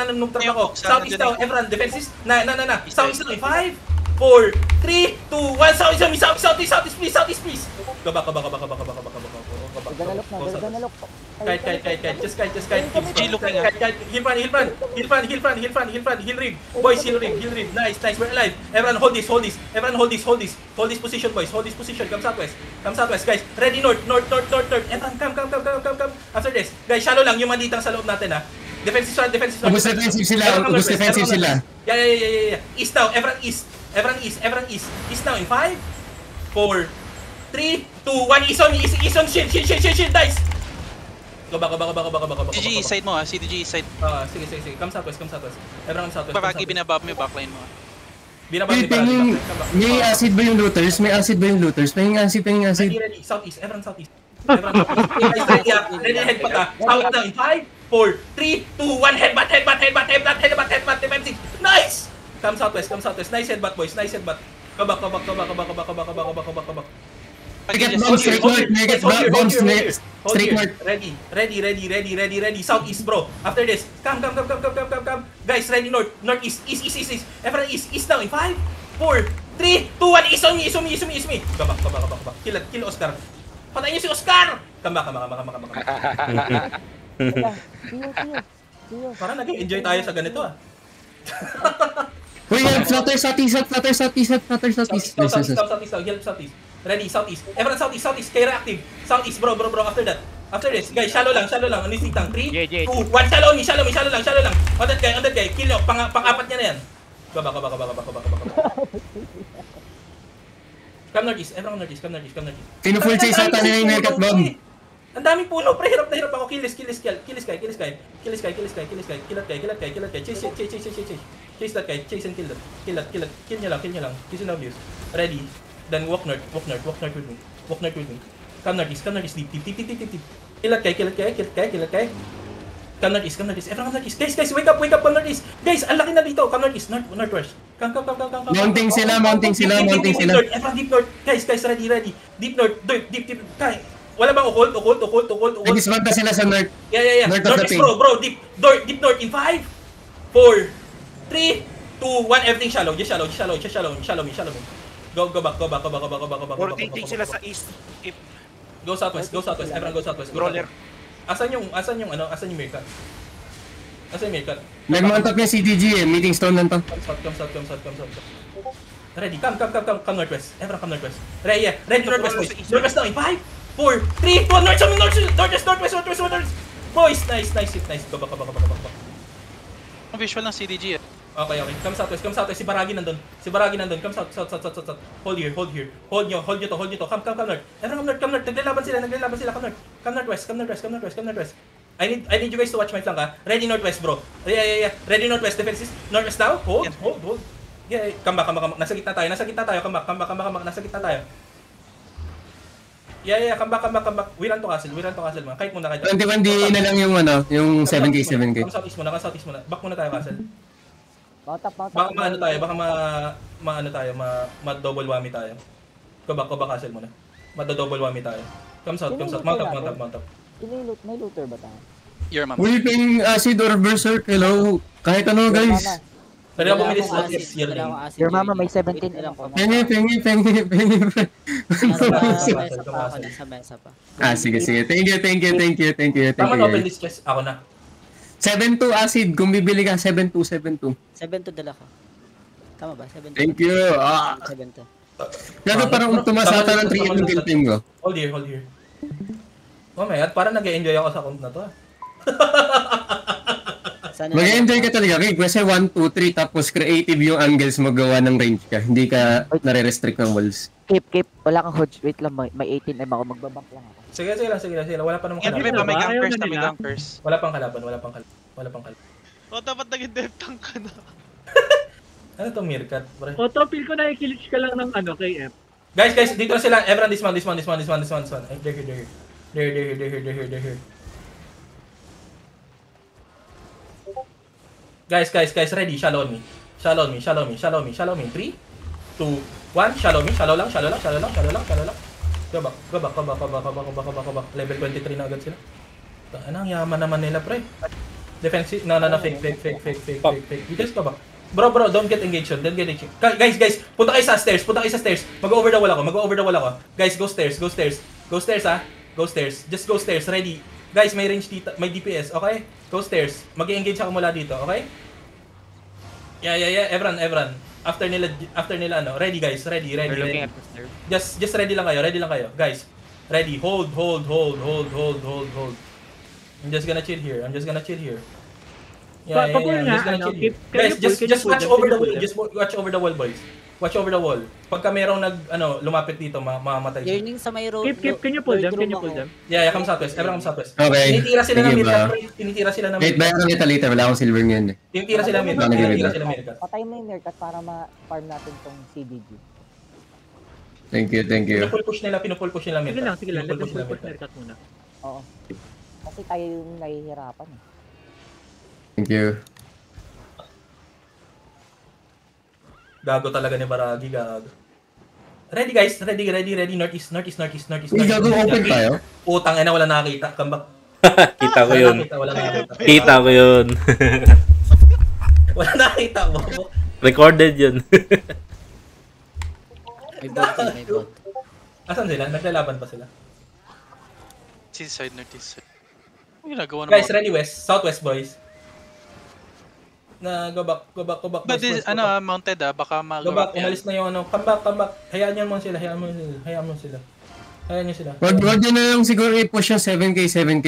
nanunugtrak ako. Southeast daw, everyone, defenses. Na. Southeast daw, 5, 4, 3, 2, 1. Southeast, please. Go back. Kite. Just kite. Heal rig. Boys, heal rig. Nice. We're alive. Everyone hold this. Hold this position, boys. Hold this position. Come southwest, guys. Ready north. Everyone, come. After this, guys, shallow lang yung malitang sa loob natin, ha. Defensive side. Ubus defensive sila. Yeah. East now. Everyone east. East now in 5, 4, 3, 2, 1. East on. Shield. Dice. Go back. CDG side mo, CDG side. Sige. Come southwest. Everyone southwest. Babagi binabab mo yung backline mo. May acid ba yung looters? May acid. Pahing acid. Ready. Southeast. Everyone southeast. Ready, headbutt, ha. South now in 5, 4, 3, 2, 1. Headbutt. Defensive. Nice! Come southwest. Nice headbutt, boys. Go back. Straight north. Ready. Southeast, bro. After this, come. Guys, ready north. Northeast. East. Everyone east now in 5, 4, 3, 2, 1. East on me. Go back. Kill Oscar. Patayin niyo si Oscar! Come back. Parang nag-enjoy tayo sa ganito, ah. Uy, flutter southeast. Help southeast. Ready, southeast. Everyone southeast. Kaya reactive. Southeast, bro. After that. After this, guys, shallow lang. Ano yung tang? 3, 2, 1. Shallow lang. On that guy. Kill nyo. Pang-apat niya na yan. Go back. Come northeast. Everyone northeast. Pinufull chase ata nila yung Hellcat bomb. Ang daming puno, pre. Hirap ako. Kill this guy. Kill that guy. Chase that guy. Chase and kill that. Kill niya lang. Use no abuse. Ready. Then walk north with me. Come northeast. Deep. Kill that guy. Come northeast. Everyone northeast. Guys, wake up. Come northeast. Guys, ang laki na dito. Come northeast. Northwest. Come. Mounting sila. Everyone deep north. Guys, ready. Deep north. Deep. Kaya. Wala bang occult? Nag-disbanda sila sa north. Yeah. Northeast, bro. Deep north in 5, 4, 3, 2, 1. Everything shallow. Just shallow me. Go back. 14 sila sa east. Go southwest. Everyone go southwest. Roller. Asan yung Meerkat? Nag-mount up yung CDG meeting stone lang to. Come south. Ready, come northwest. Everyone come northwest. Ready northwest, boys. Northwest now in 5, 4, 3, 2, 1. Northwest. Boys, nice. Go back. Ang visual ng CDG eh. Okay. Come southwest. Si Baragi nandun. Come south. Hold here. Hold nyo to. Come north. Everyone come north. Naglalaban sila. Come northwest. I need you guys to watch my flank, ha. Ready northwest, bro. Yeah. Ready northwest. Defenses. Northwest now. Hold. Yeah. Come back. Nasa gitna tayo. Come back. Nasa gitna tayo. Yeah. Come back. We run to castle, man. Kahit muna kayo. 21 D na lang yung 7K. Come southeast muna. Back muna tayo castle. Baka ma-double whammy tayo. Go back castle muna. Ma-double whammy tayo. Come south. Mount up. May looter ba tayo? Your mom. Uy, ping acid or berserk. Hello. Kahit ano, guys. Pero ako bumilis notice year name. Your mama may 17 lang po. Pengi. Nasa mesa pa. Sige. Thank you. Tama na open this chest. Ako na. 7-2 acid. Kung bibili ka, 7-2. 7 to dala ka. Tama ba? 7 Thank you. 7 to. Pero parang tumasata ng 3 yung kill team ko. Hold here. Mamaya, parang nag-e-enjoy ako sa count na to, ah. Mag-enjoy ka talaga, Rig. Kasi 1, 2, 3, tapos creative yung angles mo gawa ng range ka. Hindi ka nare-restrict ng walls. Keep. Wala kang hodge. Wait lang, may 18 ako. Magbabank lang ako. Sige lang. Wala pa namang May gankers. Wala pang kalaban. O, dapat naging death tank ka na. Ano to, Meerkat? Auto feel ko na i-kills ka lang ng KF. Guys, dito na sila. Everyone, this one. They're here. Guys, ready. Shallow me. 3, 2, 1. Shallow lang. Go back. Level 23 na agad sila. Anong yaman naman nila, pre. Defensive, no, fake. You just go back. Bro, don't get engaged on. Don't get engaged. Guys, punta kayo sa stairs. Mag-over the wall ako. Guys, go stairs. Go stairs, ha. Go stairs. Just go stairs. Ready. Guys, may range dito, may DPS, okay? Go stairs. Mag-engage ako mula dito, okay? Yeah. Everyone. After nila, ano. Ready, guys. Ready. Just ready lang kayo. Guys, ready. Hold. I'm just gonna chill here. Yeah. I'm just gonna chill here. Guys, just watch over the wall. Just watch over the wall, boys. Watch over the wall. Pagka merong lumapit dito, mamamatay siya. Yearning sa may road. Can you pull them? Yeah, come southwest. Everyone come southwest. Okay. Tinitira sila ng Sige, midcat. bro. Tinitira sila ng Wait, midcat. bayan kita later. Wala akong silver ngayon eh. Tinitira sila ng midcat. Patay mo yung Meerkat para ma-farm natin tong CDG. Thank you. Pinupul push nila midcat. Sige lang. Let them Pinupul push nila push midcat. Meerkat muna. Oo. Kasi tayo yung nahihirapan eh. Thank you. Gago talaga ni Baragi, gago. Ready guys, ready. Northeast. Uy, gago, open tayo. Utang ina, wala nakakita. Comeback. Kita ko yun. Wala nakakita. Kita ko yun. Wala nakakita mo. Recorded yun. May bot. Asan sila? Naglalaban pa sila. East side, northeast side. Ang ginagawa ng Guys, mga- ready west. Southwest boys. Go back. But this, boys, go back. mounted baka Go back, umalis na yung Come back. Hayaan nyo sila. Wag nyo na lang siguro i-push yung 7k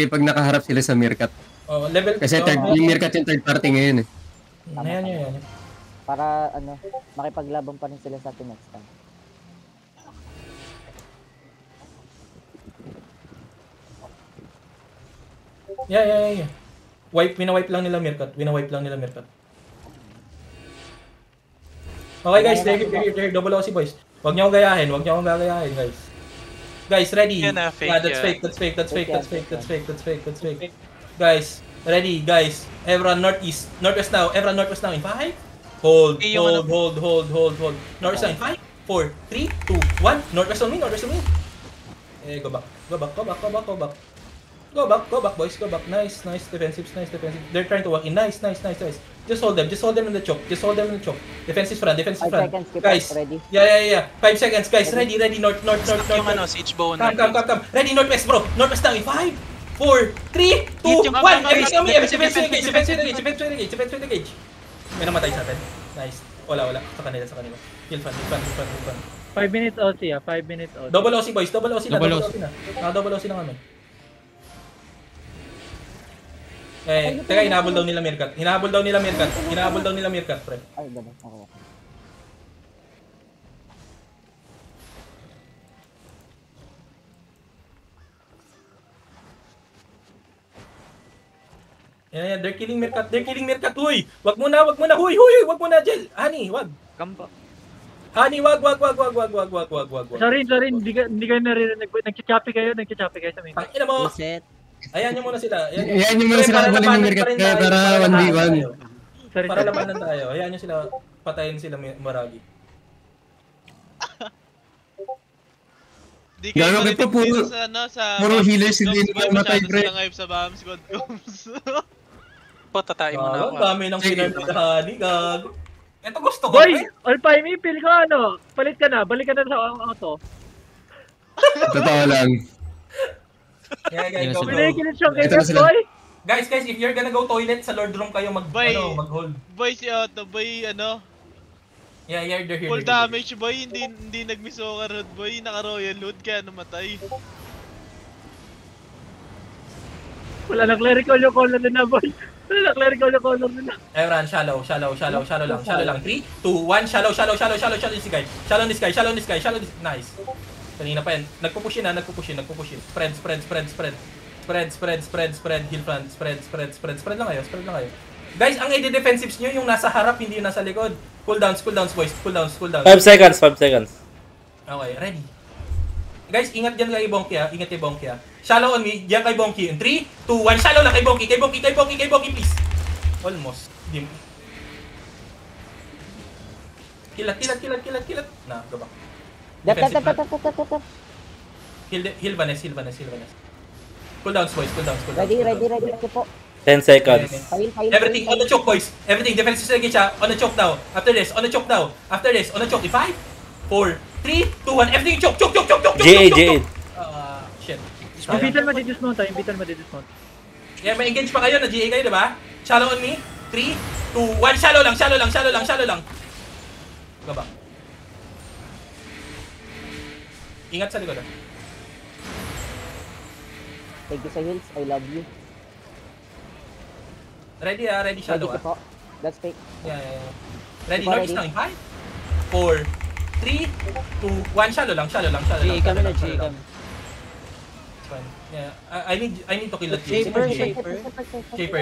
pag nakaharap sila sa Meerkat. Oh, level. Kasi yung Meerkat yung third party ngayon eh. Hayaan nyo. Para makipaglaban pa rin sila sa atin next time. Yeah. Wina-wipe lang nila Meerkat. Okay guys, there. Double OC boys. Huwag niyo akong gayahin, guys. Guys, ready. Yan na, fake, Yeah, that's fake. Guys, ready, guys. Everyone northeast now. In 5. Hold. Northeast now in 5, 4, 3, 2, 1. Northwest on me. Go back. Go back, boys. Go back. Nice. Defensive. They're trying to walk in. Nice. Just hold them in the choke. Defensive front. 5 seconds, keep Guys. us ready. Yeah. 5 seconds, guys. Ready. North. Yung siege bow na. Come. Ready, northwest, bro. Northwest now in 5, 4, 3, 2, 1. Defense with the gauge. May namatay sa atin. Nice. Wala. Sa kanila. Heal fan. 5 minutes OC 5 minutes OC. Double OC, boys. Double OC na. Double OC na kami. Teka, hinahabol daw nila Meerkat. Pre. Ay, gano'n. Okay. Yeah, they're killing Meerkat. Huy! Wag muna. Huy! Wag muna, Jel. Honey, wag. Kamba. Honey, wag. Sorry, hindi ka naririnig. Nagchachapi kayo sa main. Tangina mo. Reset. Ayan nyo muna sila. Ayan nyo muna sila kabalin ng Meerkat kaya para 1v1. Sorry. Para labanan tayo. Ayan nyo sila. Patayin sila Baragi. Di kayo Gago, marinig puro- dito sa puro Bams healers, God hindi Coms, naman boy. matay, Masyado pre. sila ngayon sa Bams God Coms. Tatain mo na ako. Ang dami ng pinarm ni Honey. Gago. Ito gusto ko. Boy, pre. Alpine, feel ko balik ka na sa auto. Totoo lang. Yeah, guys, go. Pinakilit siyang kay Ito na sila. boy. Guys, if you're gonna go toilet sa Lord Room kayo, Boy. mag-hold. Boy, si Otto, boy, Yeah, they're here. full damage, boy. Hindi nag-miss overload, boy. Naka-royal load, kaya namatay. Wala na clerical yung color na boy. Wala na clerical yung color na. Everyone, shallow lang. 3, 2, 1, shallow this guy. Shallow this guy. Nice. Kanina pa yan. Nagpupush in. Spread. Heal front. Spread lang kayo. Guys, ang defensives nyo yung nasa harap, hindi yung nasa likod. Cool downs, boys. Cool downs. 5 seconds. Okay, ready. Guys, ingat dyan kay Bonky ha. Shallow on me, dyan kay Bonky. In 3, 2, 1, shallow lang kay Bonky, please. Almost. Dim. Kilat. Na, go back. Defensive front. Heal Vanessa. Cool downs, boys. Ready po. 10 seconds. Everything on the choke, boys. Everything. Defense is ready siya. On the choke now. After this, on the choke now. After this, on the choke. In 5, 4, 3, 2, 1. Everything choke. GA. Shit. Imbitan mo di-dismount tayo, imbitan mo di-dismount. Yeah, may engage pa kayo. Na-GA kayo, diba? Shallow on me. 3, 2, 1. Shallow lang. Go back. Ingat sa likod. Thank you sa heals. I love you. Ready Ready shallow ka po. Let's take. Yeah. Ready, Ikaw northeast ready? now in 5, 4, 3, 2, 1. Shallow lang. GA kami na, GA kami. It's fine. Yeah, I need to kill that GA.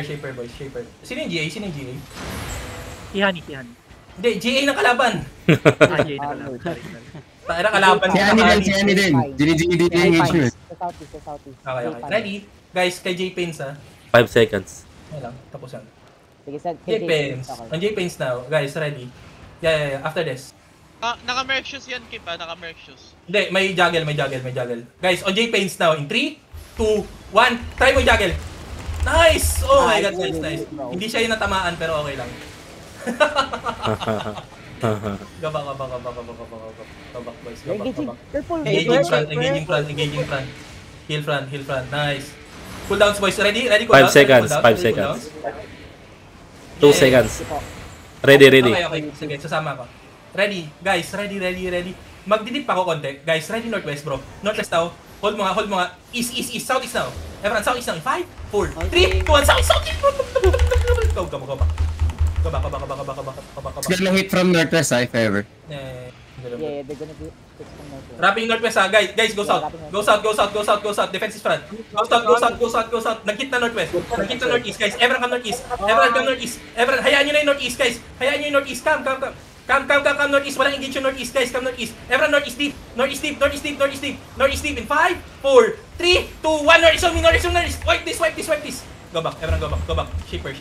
Shaper, boys, shaper. Sino yung GA? Kihani. Hindi, GA ng kalaban. Jay na lang. Sorry. Tayo na kalaban. Si Annie din. Ginigili din yung engagement. Sa southeast. Okay. Ready? Guys, kay J Pains 5 seconds. Ayun lang, tapos yan. Sige, send. J Pains. On J Pains now. Guys, ready? Yeah. After this. Naka-merc shoes yan, Kip, naka-merc shoes. Hindi, may juggle. Guys, on J Pains now. In 3, 2, 1. Try mo juggle. Nice! Oh my god, nice. Hindi siya yung natamaan, pero okay lang. Gabak, boys. Gabak. Engaging front. Heal front. Nice. Cooldowns, boys. Ready? 5 seconds. 2 seconds. Ready. Okay. Sige, sasama ako. Ready, guys. Ready. Magdidip pa ako konti. Guys, ready northwest, bro. Northwest now. Hold mo nga. East, southeast now. Everyone, southeast now. 5, 4, 3, 2, 1. Southeast. Go back. It's gonna hit from northwest, if ever. Yeah, they're gonna be fixed from northwest. Wrapping northwest guys, go south. Go south. Defense is front. Go south. Nag-hit na northwest. Nag-hit na northeast, guys. Everyone come northeast. Everyone, hayaan nyo na yung northeast, guys. Come northeast. Walang engage yung northeast, guys. Come northeast. Everyone northeast deep. Northeast deep. In 5, 4, 3, 2, 1. Northeast. Wipe this. Go back. Everyone go back. Shaper.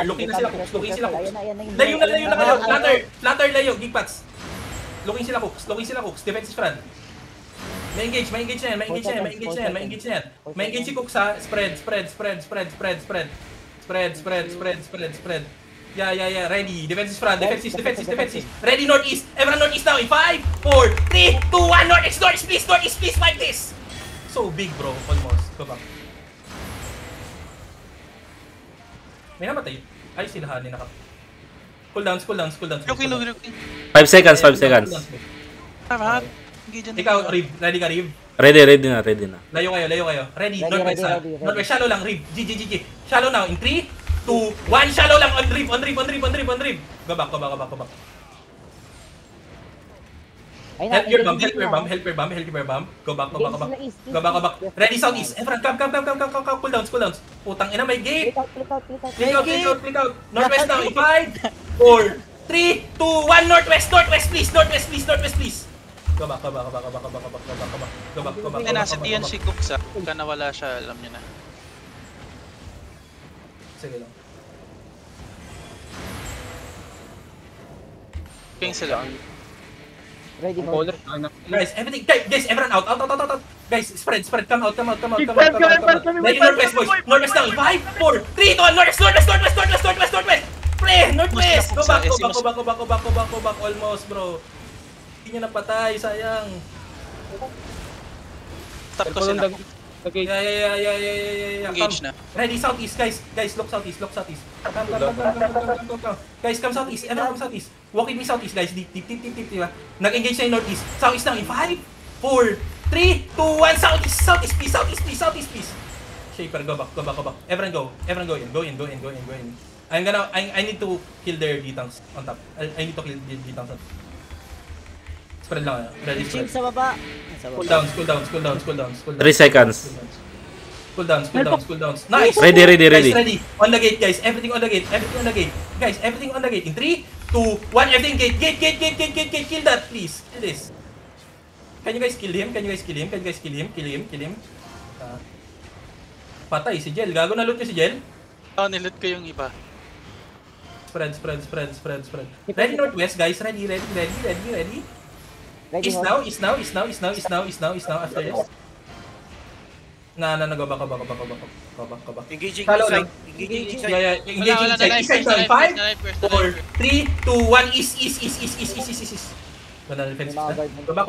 Looking na sila cooks. Layo na kayo. Flatter layo. Gig pads. Looking sila cooks. Defense is front. May engage na yan. May engage si cooks ha. Spread. Yeah. Ready. Defense is front. Defense. Ready northeast. Everyone northeast now. In 5, 4, 3, 2, 1. Northeast, please. Fight this. So big, bro. Almost. Go back. May namatay. Ay, sinahanin na ka. Cooldowns. Looking. 5 seconds. Tara, engage dyan. Ikaw, Rib. Ready ka, Rib? Ready na. Layo kayo. Ready, northwest ha. ready. Northwest, shallow lang, Rib. G. Shallow now. In 3, 2, 1. Shallow lang. On Rib. Go back. Help your bomb. Go back. Ready, southeast. Everyone, come. Cooldowns. Putang ina, may gate. Click out. Northwest now. In 5, 4, 3, 2, 1. Northwest, please. Go back. Kaya nasa diyan si Cooks Pagka nawala siya, alam niyo na. Sige lang. King sila. Ready mo. Guys, everyone out. Guys, spread. Come out. Ready, northwest, boys. Northwest now. 5, 4, 3, 2, 1. Northwest. Play, northwest. Go back. Almost, bro. Hindi niya napatay, sayang. Tap ko sila. Yeah. Engage na. Ready, southeast, guys. Look southeast. Come. Guys, come southeast. Everyone come southeast. Walk with me southeast, guys. Deep, diba? Nag-engage na yung northeast. Southeast now in 5, 4, 3, 2, 1. Southeast, please. Shaper, go back. Everyone go in. I need to kill their D-tanks on top. I need to kill the D-tanks on top. Spread lang. Ready, spread. Sa baba. Cooldowns. 3 seconds. Cooldowns. Nice! Ready. Guys, ready. On the gate, guys. Everything on the gate. Guys, everything on the gate. In 3, 2, 1. Everything gate. Kill that, please. Kill this. Can you guys kill him? Kill him. Patay si Jel. Gago na loot ko si Jel. Niloot ko yung iba. Spread. Ready northwest, guys. Ready. East now. After this. Go back. Engaging Follow inside. lang. Engaging inside. Yeah, engaging Wala, inside. na Inside life, tayo. na life, 5, na life, 4, 3, 2, 1, east. Wala na defense. Go back.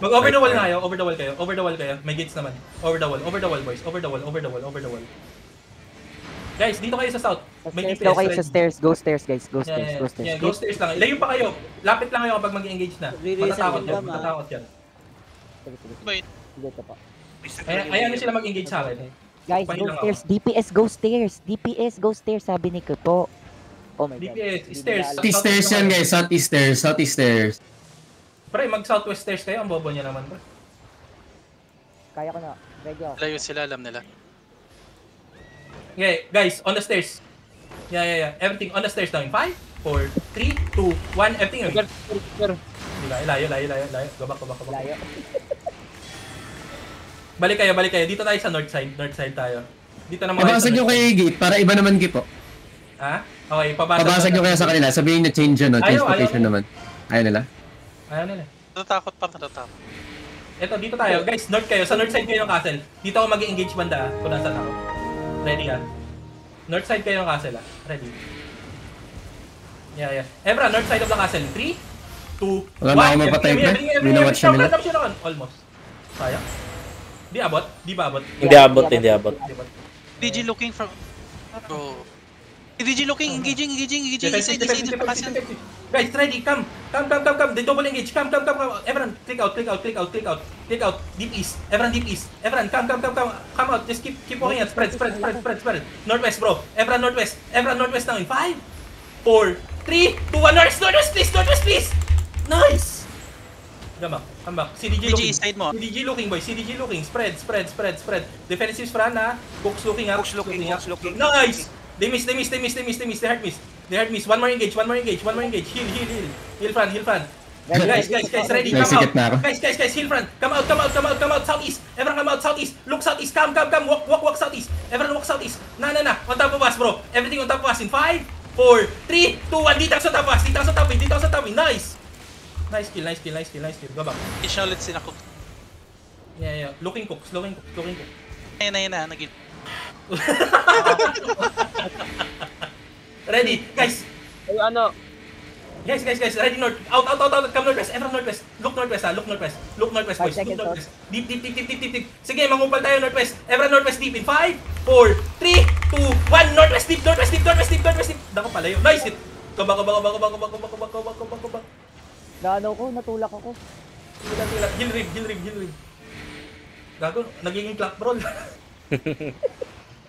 Mag-over the wall na kayo. Over the wall kayo. May gates naman. Over the wall, boys. Over the wall. Guys, dito kayo sa south. May Stairs daw kayo ready. sa stairs. Go stairs, guys. Go Yeah, stairs. go stairs lang. Ilayo pa kayo. Lapit lang kayo kapag mag-engage na. Matatakot yan. Wait. Sige pa. Ayan sila mag-engage sa akin. Guys, Pahin go lang ako. stairs. DPS, go stairs. Sabi ni Kupo. Oh my God. DPS, stairs. Southeast stairs yan guys, southeast stairs. Pre, mag-southwest stairs kayo. Ang bobo niya naman, pre. Kaya ko na. Ready ako. Layo sila, alam nila. Okay, guys, on the stairs. Yeah. Everything on the stairs now in 5, 4, 3, 2, 1. Everything. Layo. Go back. Layo. Balik kayo. Dito tayo sa north side tayo. Dito naman Pabasag nyo kay gate para iba naman Gipo. Ha? Okay, pabasag. Pabasag nyo kaya sa kanila, sabihin na change yun, no? Transportation naman. Ayaw nila. Ayaw nila. Natatakot. Ito, dito tayo. Guys, north kayo. Sa north side kayo ng castle. Dito ako mag-engage banda, kung nasa ako. Ready ha? North side kayo ng castle Ready? Yeah. Evra, north side of the castle. 3, 2, 1. Wala na ako mapatay, pre. Hindi na watch nila. Almost. Sayang. Di abot? Di ba abot? Hindi abot. DG looking from... Bro. DG looking, engaging. Inside pa kasi. Guys, ready, come. They double engage. Come. Everyone, click out. Deep east. Everyone, come. Come out. Just keep walking out. Spread. Northwest, bro. Everyone, northwest now in 5, 4, 3, 2, 1. Northwest, please. Nice. Come back. CDG looking. side mo. CDG looking, boy. CDG looking. Spread. Defensive front, ha. Hooks looking. Hooks looking. Nice. They miss. They hard miss. One more engage. Heal front. Guys, ready. Come Nagsikip na ako. out. Guys, heal front. Come out. Southeast. Everyone come out southeast. Look southeast. Come. Walk southeast. Everyone walk southeast. Na. On top of us, bro. Everything on top of us in 5, 4, 3, 2, 1. Dito sa top of us. Nice. Nice kill. Go back. Additional ulit sila cook. Yeah. Looking cooks. Ayun na, nagil. Ready, guys. Guys, ready north. Out. Come northwest. Everyone northwest. Look northwest, boys. 5 seconds, Deep. Sige, mangupal tayo northwest. Everyone northwest deep in 5, 4, 3, 2, 1. Northwest deep. Dako pala yun. Nice hit. Go back. Natulak ako. Heal rig. Gago, nagiging clock roll.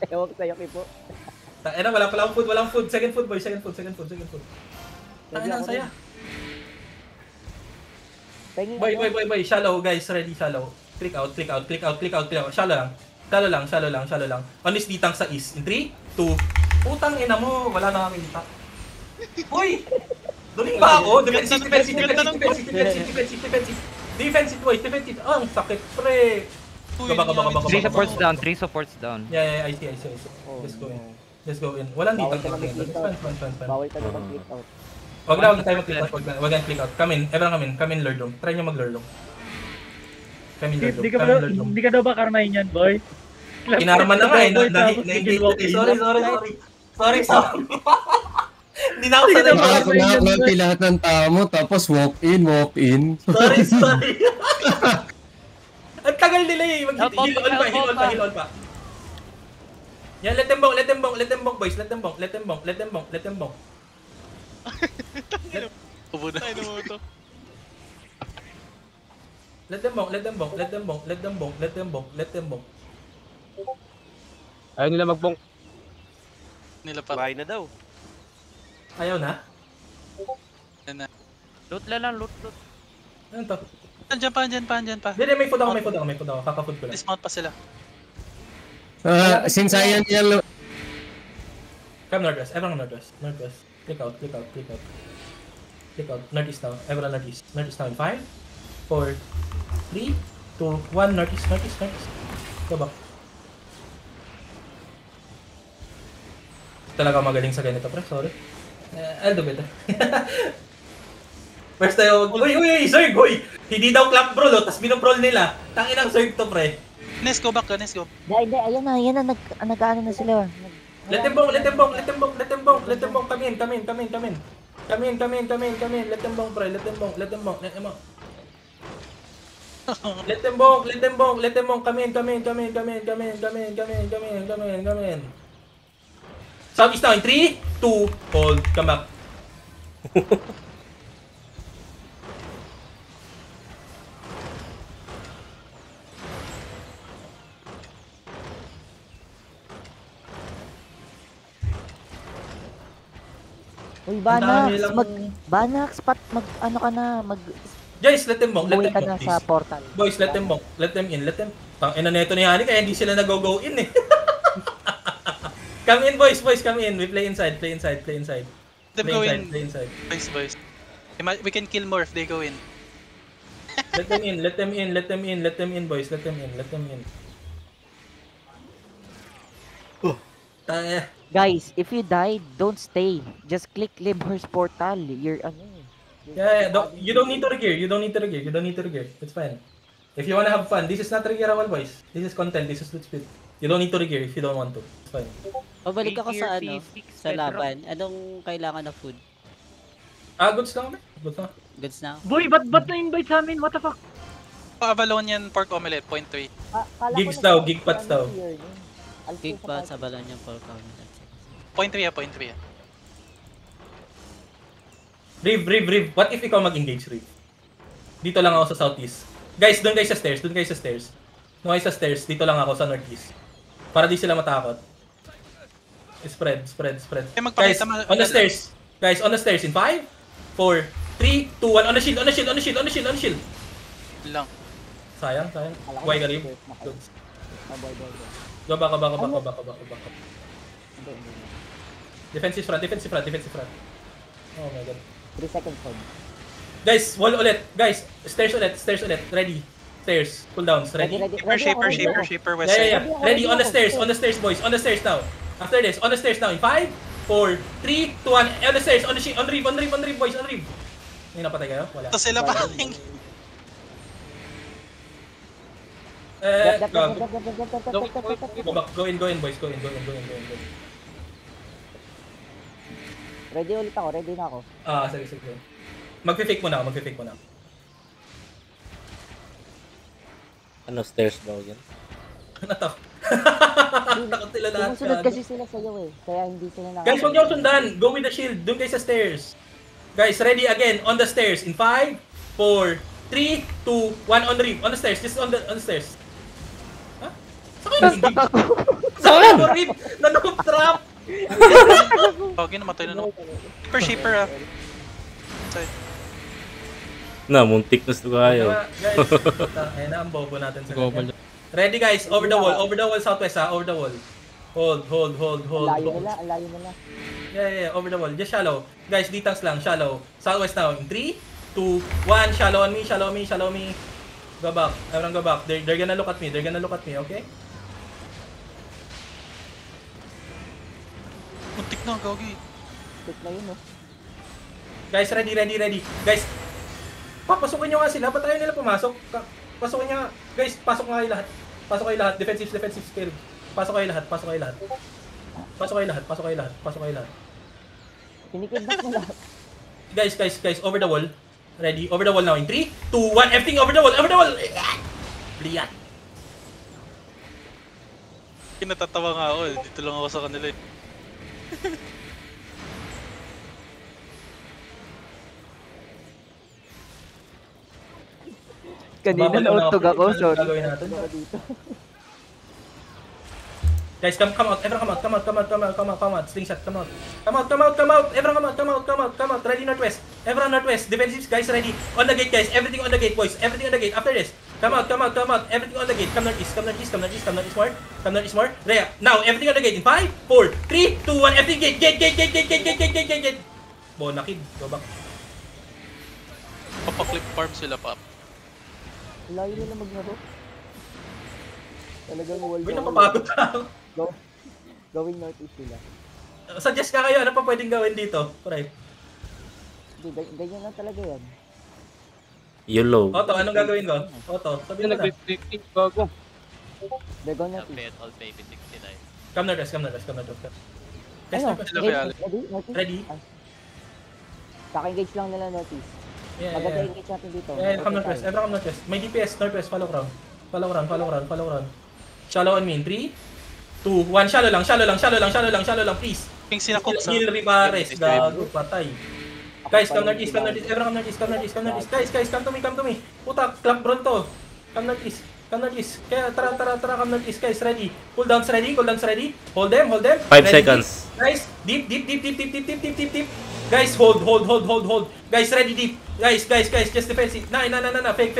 Ewan ko sa'yo, Kipo. Walang food. Second food, boy. Second food. Ang saya. Boy. Shallow, guys. Ready, shallow. Click out. Shallow lang. Honest ditang sa east. In 3, 2. Putang ina mo. Wala na kami dita. Hoy! Duling ba ako? Defensive. Defensive, boys. Ang sakit, pre. Baka. 3 supports down. Yeah, I see. Let's go in. Walang dito. Bawal ka na mag-click out. Wag tayo mag-click out. Wag na click out. Come in lord room. Try nyo mag-lord room. Hindi ka daw ba karmahin yan, boy? Kinarman na nga eh. Sorry. Hindi na ako sanay. Nakakapagod lahat ng tao mo, tapos walk in. Sorry. Ang tagal nila eh. Heal on pa. Yan, let them bong, boys. Let them bong. Ubo na. Tayo mo to. Let them bong. Ayaw nila magbong. Nila pa. Bahay na daw. Ayaw na? Yan na. Loot lang. Ano to? Andyan pa. Hindi, may food ako. Kaka-food ko lang. Dismount pa sila. Since ayan nila, Come northwest. Everyone northwest. Click out. Northeast now. Everyone northeast. Northeast now in 5, 4, 3, 2, 1. Northeast. Go back. Talaga magaling sa ganito, pre. Sorry. I'll do better. First tayo. Uy, Zerg, Hindi daw clap brawl, tas binobrawl nila. Tanginang Zerg to, pre. Nes, go back ka, Nes, go. Hindi, ayan na, nag-ano na sila. Let them bong, let them bong, let them bong, let them bong, let them bong, come in. Let them bong, pre, let them bong. Let them bong, come in. Southeast now in 3, 2, hold, come back. Uy, Ang dami Banax, lang- Banax, ano ka na, Guys, let them bong, buhay ka na sa please. portal. Boys, let them bong, let them in, let them. Tangina neto ni Hani kaya hindi sila nag-go in eh. Come in, boys, come in. We play inside. Them Play go inside, in. play inside. Boys. We can kill more if they go in. Let them in, boys. Let them in. Tayo. Guys, if you died, don't stay. Just click Limhurst portal. You're Yeah, you don't need to regear. It's fine. If you wanna have fun, this is not regearable, boys. This is content, this is loot speed. You don't need to regear if you don't want to. It's fine. Pabalik ako sa Tier ano, P6 sa laban. Anong kailangan na food? Goods lang, man. Goods lang. Goods na? Boy, ba't na-invite sa amin? What the fuck? Avalonian pork omelette, 0.3. Gigs daw, gig pots daw. Big pa sa balon yung pork omelet. 0.3 ah. Riv. What if ikaw mag-engage, Riv? Dito lang ako sa southeast. Guys, doon kayo sa stairs. Doon kayo sa stairs. Dito lang ako sa northeast. Para di sila matakot. Spread. Guys, on the stairs. Guys, on the stairs. In 5, 4, 3, 2, 1. On the shield. Lang. Sayang. Why ka, Riv? Good. Go back. Defensive front. Oh my god. 3 seconds hold. Guys, wall ulit. Guys, stairs ulit. Ready. Stairs. Pull downs. Ready? Shaper, west Yeah. side. Ready on the stairs, boys. On the stairs now. After this, on the stairs now. In 5, 4, 3, 2, 1. On the stairs, on Reeve, boys, on Reeve. May napatay kayo? Wala. Ito sila pa. Go back. Go in, boys. Go in. Ready ulit ako, ready na ako. Sige. Magpi-fake mo na. Ano, stairs daw yan? Ano to? Takot sila lahat. Sumusunod kasi sila sa'yo eh, kaya hindi sila Guys, huwag niyo ako sundan. Go with the shield. Doon kayo sa stairs. Guys, ready again. On the stairs. In 5, 4, 3, 2, 1. On the Reeve. On the stairs. This is on the stairs. Ha? Saan kayo nag-engage? Saan kayo Reeve? Nanoob trap! Okay, namatay na no. Shaper ah. Side. Na, muntik na sa kayo. Guys, ayun na ang bobo natin sa kanya. Ready guys, over the wall southwest ha, over the wall. Hold. Layo nila. Yeah, over the wall, just shallow. Guys, details lang, shallow. Southwest now, in 3, 2, 1, shallow on me. Go back, everyone go back. They're gonna look at me, okay? Muntik na, gagi. Click na yun oh. Guys, ready. Guys, papasukin nyo nga sila, ba't ayaw nila pumasok? Pasukin nyo nga. Guys, pasok kayo lahat. Defensive skill. Pasok kayo lahat. Kinikidnap mo lahat. Guys, over the wall. Ready? Over the wall now in 3, 2, 1. Everything over the wall. Liat. Kinatatawa nga ako eh. Dito lang ako sa kanila eh. Kanina nautog ako, sorry. Gagawin natin. Guys, come out. Everyone come out. Slingshot, come out. Everyone come out. Ready northwest. Everyone northwest. Defensives, guys, ready. On the gate, guys. Everything on the gate, boys. Everything on the gate. After this, come out. Everything on the gate. Come northeast more. Rhea, now, everything on the gate. In 5, 4, 3, 2, 1. Everything gate. Bonakid. Go back. Papaclip farm sila pa. Layo nila maglaro. Talagang wall. Uy, napapagod ako. Going northeast sila. Suggest ka kayo, ano pa pwedeng gawin dito? Right. Ganyan lang talaga yan. YOLO. Otto, anong gagawin ko? Otto, sabihin mo na. They're gonna Bet all baby 69. Come northwest, come northwest, come northwest. Guys, Ano? northwest. Ready? Notice? Ready? Kaka-engage lang nila notice. Yeah, Maganda yeah. engage natin dito. Yeah, come Okay northwest. tayo. Everyone come northwest. May DPS, northwest, follow round. Follow round, follow round, follow round. Shallow on me in 3, 2, 1. Shallow lang, shallow lang, shallow lang, shallow lang, shallow lang, please. King sinakop sa... Heal Rivares, gago, patay. Guys, come northeast, come northeast. Everyone come northeast, come northeast, come northeast. Guys, come to me, come to me. Puta, club Bronto. Come northeast, come northeast. Kaya tara, come northeast, guys, ready. Cooldowns ready, cooldowns ready. Hold them, hold them. 5 Ready, seconds. deep. Guys, deep. Guys, hold. Guys, ready, deep. Guys, just defensive. No, fake.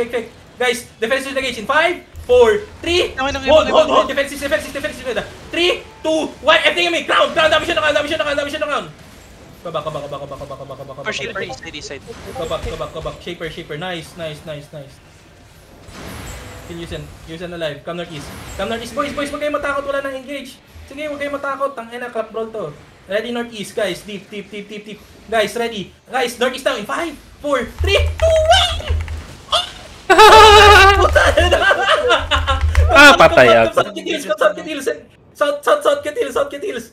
Guys, defensive engage in 5, 4, 3. Hold. Defensive. 3, 2, 1. Everything in me. Ground. Dami siya na ground. Kabak. For Shaper, east side. Kabak. Shaper. Nice. Kill Yusen alive. Come northeast. Boys. Huwag kayong matakot. Wala nang engage. Sige, huwag kayong matakot. Tangina, clap roll to. Ready northeast, guys. Deep. Guys, ready. Guys, northeast now in 5, 4, 3, 2, 1. Ah, patay ako. South Kitils.